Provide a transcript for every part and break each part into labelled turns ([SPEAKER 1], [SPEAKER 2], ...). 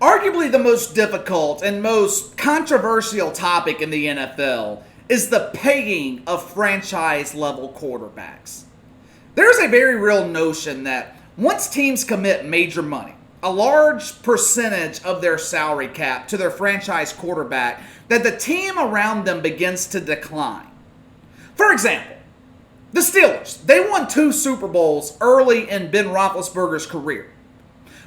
[SPEAKER 1] Arguably the most difficult and most controversial topic in the NFL is the paying of franchise-level quarterbacks. There's a very real notion that once teams commit major money, a large percentage of their salary cap to their franchise quarterback, that the team around them begins to decline. For example, the Steelers, they won 2 Super Bowls early in Ben Roethlisberger's career.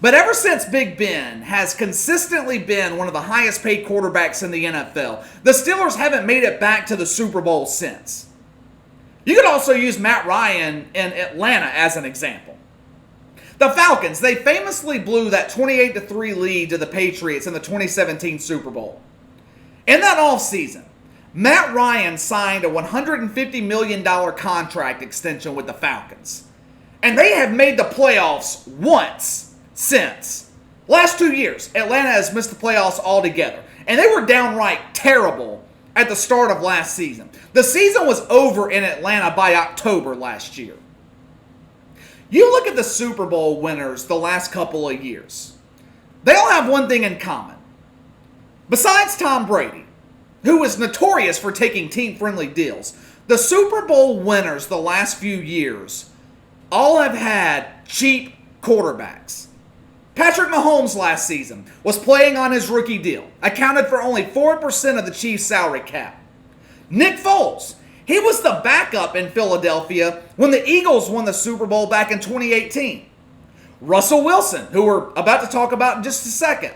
[SPEAKER 1] But ever since Big Ben has consistently been one of the highest paid quarterbacks in the NFL, the Steelers haven't made it back to the Super Bowl since. You could also use Matt Ryan in Atlanta as an example. The Falcons, they famously blew that 28-3 lead to the Patriots in the 2017 Super Bowl. In that offseason, Matt Ryan signed a $150 million contract extension with the Falcons. And they have made the playoffs once since. Last 2 years, Atlanta has missed the playoffs altogether. And they were downright terrible at the start of last season. The season was over in Atlanta by October last year. You look at the Super Bowl winners the last couple of years. They all have one thing in common. Besides Tom Brady, who is notorious for taking team-friendly deals, the Super Bowl winners the last few years all have had cheap quarterbacks. Patrick Mahomes last season was playing on his rookie deal, accounted for only 4% of the Chiefs' salary cap. Nick Foles, he was the backup in Philadelphia when the Eagles won the Super Bowl back in 2018. Russell Wilson, who we're about to talk about in just a second,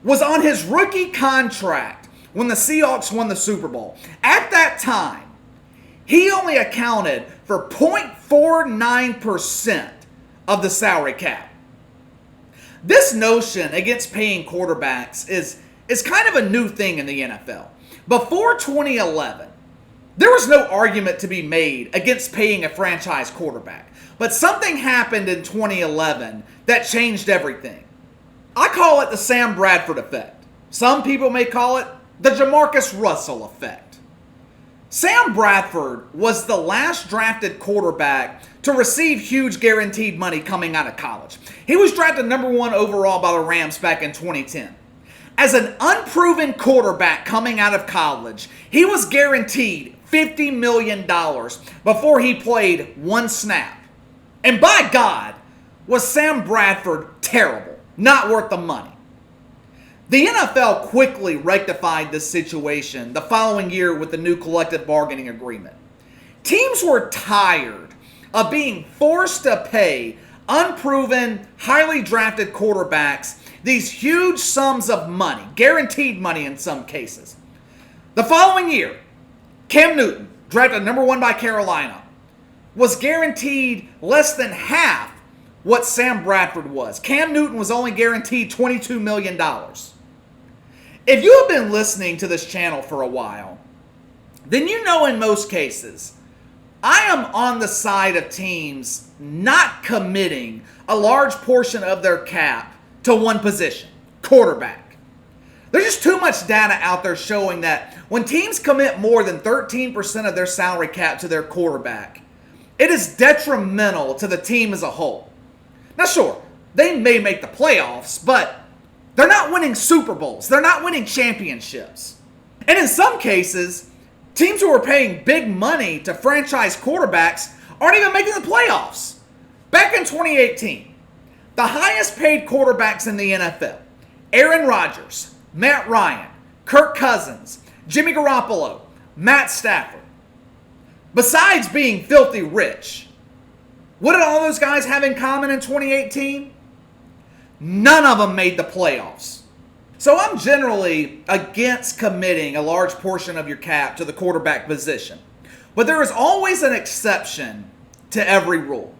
[SPEAKER 1] was on his rookie contract when the Seahawks won the Super Bowl. At that time, he only accounted for 0.49% of the salary cap. This notion against paying quarterbacks is kind of a new thing in the NFL. Before 2011, there was no argument to be made against paying a franchise quarterback. But something happened in 2011 that changed everything. I call it the Sam Bradford effect. Some people may call it the Jamarcus Russell effect. Sam Bradford was the last drafted quarterback to receive huge guaranteed money coming out of college. He was drafted number 1 overall by the Rams back in 2010. As an unproven quarterback coming out of college, he was guaranteed $50 million before he played one snap. And by God, was Sam Bradford terrible, not worth the money. The NFL quickly rectified this situation the following year with the new collective bargaining agreement. Teams were tired of being forced to pay unproven, highly drafted quarterbacks these huge sums of money, guaranteed money in some cases. The following year, Cam Newton, drafted number 1 by Carolina, was guaranteed less than half what Sam Bradford was. Cam Newton was only guaranteed $22 million. If you have been listening to this channel for a while, then you know in most cases, I am on the side of teams not committing a large portion of their cap to one position, quarterback. There's just too much data out there showing that when teams commit more than 13% of their salary cap to their quarterback, it is detrimental to the team as a whole. Now sure, they may make the playoffs, but they're not winning Super Bowls. They're not winning championships. And in some cases, teams who are paying big money to franchise quarterbacks aren't even making the playoffs. Back in 2018, the highest paid quarterbacks in the NFL, Aaron Rodgers, Matt Ryan, Kirk Cousins, Jimmy Garoppolo, Matt Stafford. Besides being filthy rich, what did all those guys have in common in 2018? None of them made the playoffs. So I'm generally against committing a large portion of your cap to the quarterback position. But there is always an exception to every rule.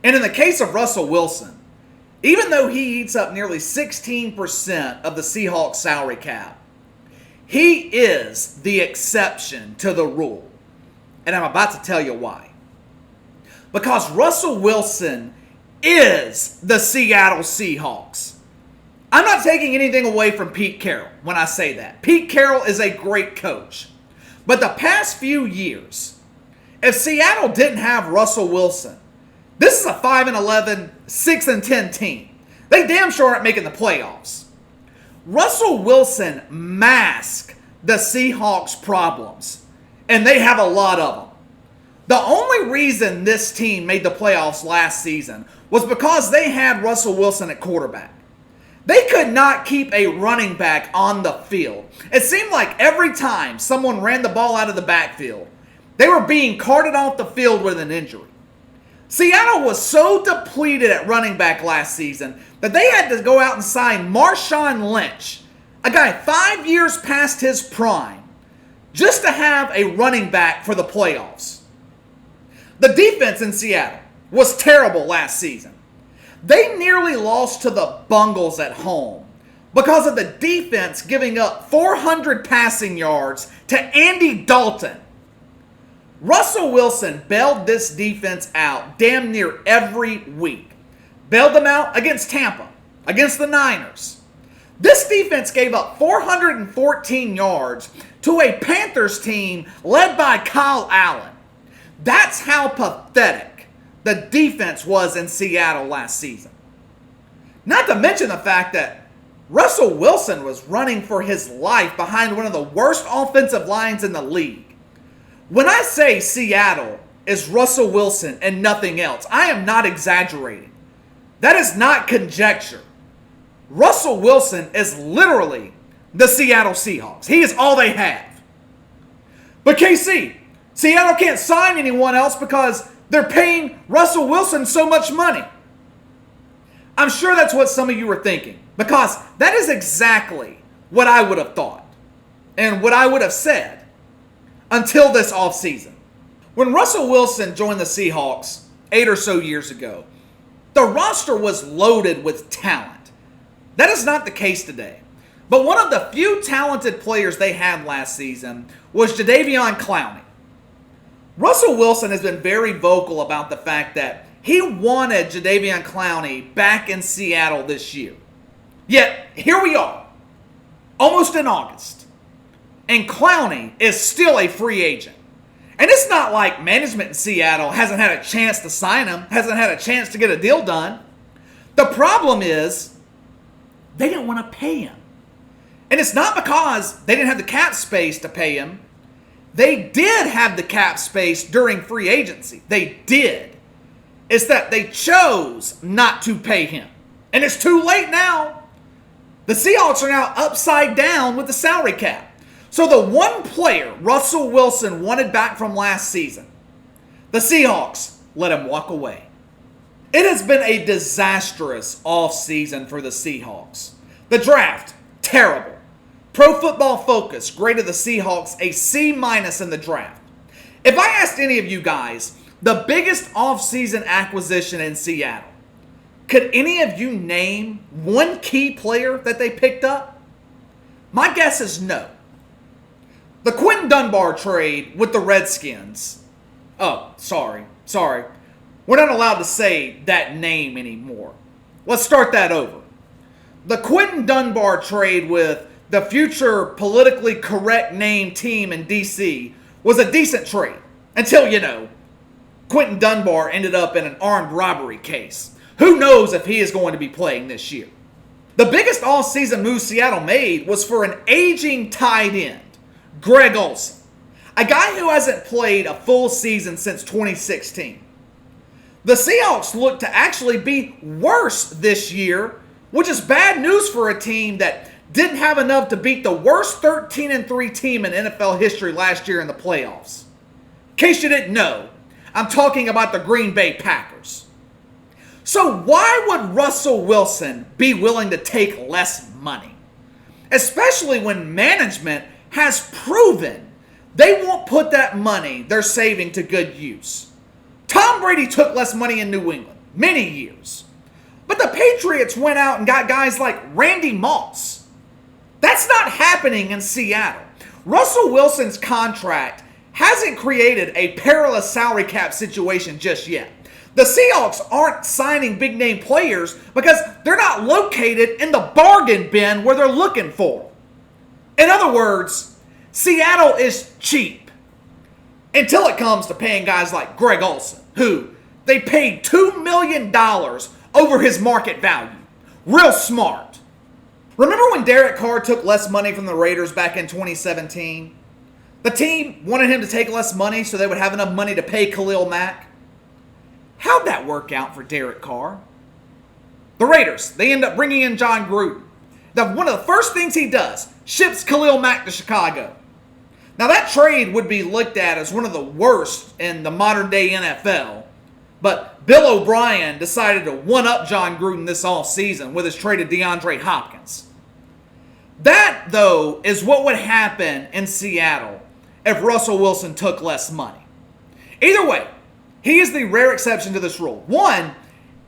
[SPEAKER 1] And in the case of Russell Wilson, even though he eats up nearly 16% of the Seahawks salary cap, he is the exception to the rule. And I'm about to tell you why. Because Russell Wilson is the Seattle Seahawks. I'm not taking anything away from Pete Carroll when I say that. Pete Carroll is a great coach. But the past few years, if Seattle didn't have Russell Wilson, this is a 5-11, 6-10 team. They damn sure aren't making the playoffs. Russell Wilson masked the Seahawks' problems, and they have a lot of them. The only reason this team made the playoffs last season was because they had Russell Wilson at quarterback. They could not keep a running back on the field. It seemed like every time someone ran the ball out of the backfield, they were being carted off the field with an injury. Seattle was so depleted at running back last season that they had to go out and sign Marshawn Lynch, a guy 5 years past his prime, just to have a running back for the playoffs. The defense in Seattle was terrible last season. They nearly lost to the Bengals at home because of the defense giving up 400 passing yards to Andy Dalton. Russell Wilson bailed this defense out damn near every week. Bailed them out against Tampa, against the Niners. This defense gave up 414 yards to a Panthers team led by Kyle Allen. That's how pathetic the defense was in Seattle last season. Not to mention the fact that Russell Wilson was running for his life behind one of the worst offensive lines in the league. When I say Seattle is Russell Wilson and nothing else, I am not exaggerating. That is not conjecture. Russell Wilson is literally the Seattle Seahawks. He is all they have. But KC, Seattle can't sign anyone else because they're paying Russell Wilson so much money. I'm sure that's what some of you were thinking, because that is exactly what I would have thought and what I would have said until this offseason. When Russell Wilson joined the Seahawks 8 or so years ago, the roster was loaded with talent. That is not the case today. But one of the few talented players they had last season was Jadeveon Clowney. Russell Wilson has been very vocal about the fact that he wanted Jadeveon Clowney back in Seattle this year. Yet, here we are, almost in August, and Clowney is still a free agent. And it's not like management in Seattle hasn't had a chance to sign him, hasn't had a chance to get a deal done. The problem is, they didn't want to pay him. And it's not because they didn't have the cap space to pay him. They did have the cap space during free agency. They did. It's that they chose not to pay him. And it's too late now. The Seahawks are now upside down with the salary cap. So the one player Russell Wilson wanted back from last season, the Seahawks let him walk away. It has been a disastrous offseason for the Seahawks. The draft, terrible. Pro Football Focus graded the Seahawks a C- in the draft. If I asked any of you guys the biggest offseason acquisition in Seattle, could any of you name one key player that they picked up? My guess is no. The Quentin Dunbar trade with the Redskins. Oh, sorry. We're not allowed to say that name anymore. Let's start that over. The Quentin Dunbar trade with the future politically correct name team in D.C. was a decent trade. Until, Quentin Dunbar ended up in an armed robbery case. Who knows if he is going to be playing this year? The biggest all-season move Seattle made was for an aging tight end, Greg Olsen, a guy who hasn't played a full season since 2016. The Seahawks look to actually be worse this year, which is bad news for a team that didn't have enough to beat the worst 13-3 team in NFL history last year in the playoffs. In case you didn't know, I'm talking about the Green Bay Packers. So why would Russell Wilson be willing to take less money? Especially when management has proven they won't put that money they're saving to good use. Tom Brady took less money in New England, many years. But the Patriots went out and got guys like Randy Moss. That's not happening in Seattle. Russell Wilson's contract hasn't created a perilous salary cap situation just yet. The Seahawks aren't signing big-name players because they're not located in the bargain bin where they're looking for. In other words, Seattle is cheap. Until it comes to paying guys like Greg Olsen, who they paid $2 million over his market value. Real smart. Remember when Derek Carr took less money from the Raiders back in 2017? The team wanted him to take less money so they would have enough money to pay Khalil Mack. How'd that work out for Derek Carr? The Raiders, they end up bringing in John Gruden. Now, one of the first things he does, ships Khalil Mack to Chicago. Now, that trade would be looked at as one of the worst in the modern day NFL. But Bill O'Brien decided to one-up John Gruden this offseason with his trade of DeAndre Hopkins. That, though, is what would happen in Seattle if Russell Wilson took less money. Either way, he is the rare exception to this rule. One,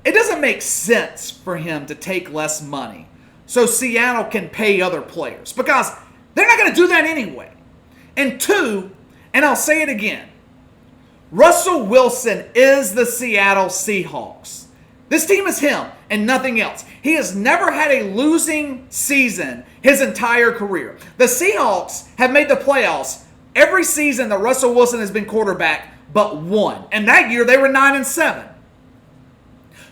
[SPEAKER 1] it doesn't make sense for him to take less money so Seattle can pay other players because they're not going to do that anyway. And two, and I'll say it again, Russell Wilson is the Seattle Seahawks. This team is him and nothing else. He has never had a losing season his entire career. The Seahawks have made the playoffs every season that Russell Wilson has been quarterback but one. And that year they were 9-7.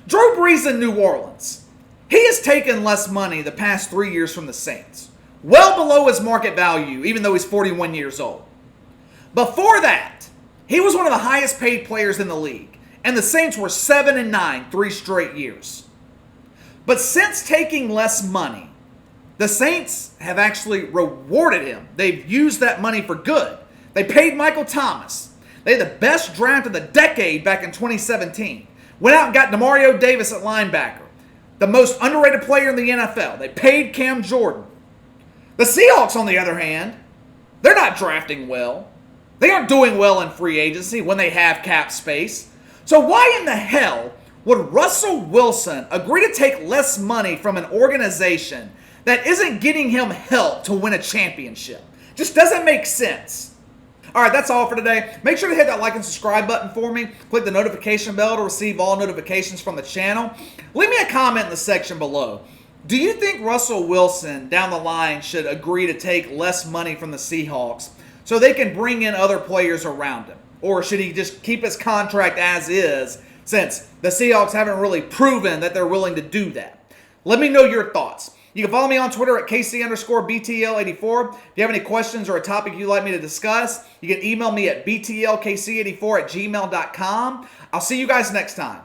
[SPEAKER 1] Drew Brees in New Orleans. He has taken less money the past 3 years from the Saints. Well below his market value, even though he's 41 years old. Before that, he was one of the highest paid players in the league. And the Saints were 7-9 3 straight years. But since taking less money, the Saints have actually rewarded him. They've used that money for good. They paid Michael Thomas. They had the best draft of the decade back in 2017. Went out and got Demario Davis at linebacker. The most underrated player in the NFL. They paid Cam Jordan. The Seahawks, on the other hand, they're not drafting well. They aren't doing well in free agency when they have cap space. So why in the hell would Russell Wilson agree to take less money from an organization that isn't getting him help to win a championship? Just doesn't make sense. All right, that's all for today. Make sure to hit that like and subscribe button for me. Click the notification bell to receive all notifications from the channel. Leave me a comment in the section below. Do you think Russell Wilson down the line should agree to take less money from the Seahawks so they can bring in other players around him? Or should he just keep his contract as is since the Seahawks haven't really proven that they're willing to do that? Let me know your thoughts. You can follow me on Twitter at KC_BTL84. If you have any questions or a topic you'd like me to discuss, you can email me at BTLKC84@gmail.com. I'll see you guys next time.